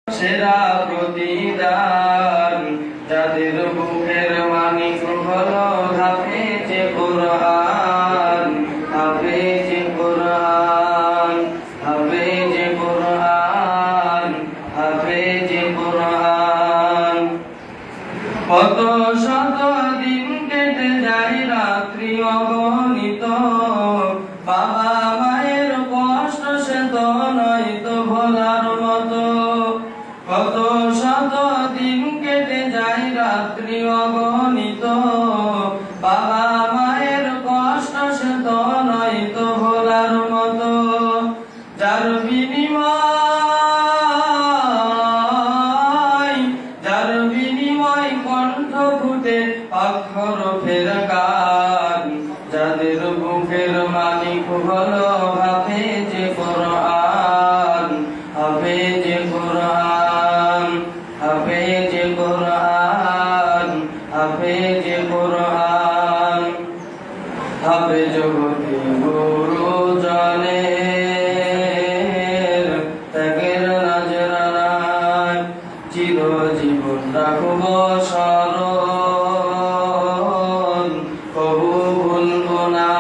সেরা প্রতিদান যাদের বুকের মানিক হলো হাফেজে কোরআন, হাফেজে কোরআন, হাফেজে কোরআন, হাফেজে কোরআন। কত শত দিন কেটে যায় রাত্রি অগণিত, বাবা মায়ের কষ্ট সে তো নয়তো ভোলার মতো। কত শত দিন কেটে যায় রাত্রি অগণিত, বাবা মায়ের কষ্ট সে তো নয়তো ভোলার মতো। যার বিনিময় কণ্ঠ ফুটে অক্ষর ফের গান, যাদের বুকের মালিক হলো হাফেজে কোরআন, হাফেজে কোরআন, হাফেজে কোরআন, হাফেজে কোরআন। হাফেজ হতে গুরুজনের ত্যাগের নজরানায় চিরজীবন রাখব স্মরণ, কবু ভুলব না।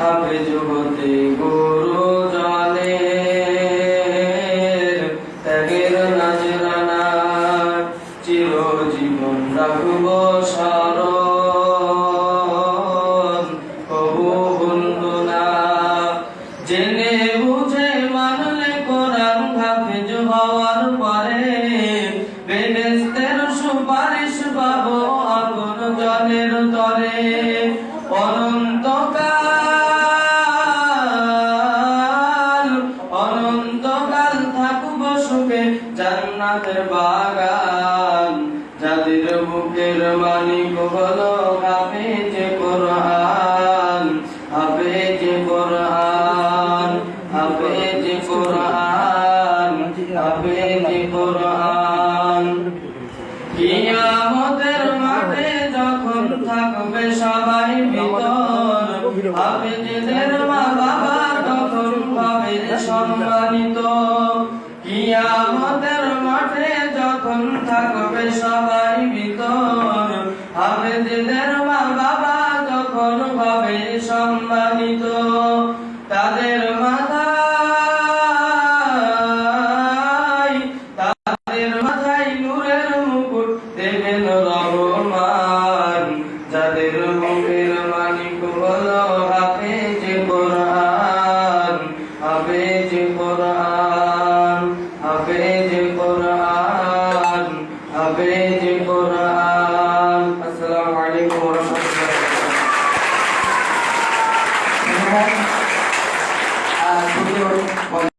হাফেজ হতে গুরুজনের ত্যাগের নজরানায় চিরজীবন রাখব স্মরণ, কবু ভুলব না। জেনে বুঝে মানলে কোরআন হাফেজ হওয়ার পরে বেহেশতের সুপারিশ পাবো আপন জনের তরে। অনন্তকাল থাকব সুখে জান্নাতের বাগান, যাদের বুকের মালিক হলো হাফেজে কোরআন, হাফেজে কোরআন, হাফেজে কোরআন, হাফেজে কোরআন। কিয়ামতের মাঠে যখন থাকবে সবাই ভিতর, হাফেজদের মা বাবা তখন পাবে সম্মানিত। কিয়ামতের মাঠে যখন থাকবে সবাই ভিতর, হাফেজদের মা বাবা তখন পাবে সম্মানিত। তাদের মাথায় নূরের মুকুট দেবেন রহমান, যাদের বুকের মালিক হলো হাফেজে কোরআন, হাফেজে কোরআন, হাফেজে কোরআন, হাফেজে কোরআন। আসসালামু আলাইকুম ওয়া রাহমাতুল্লাহ।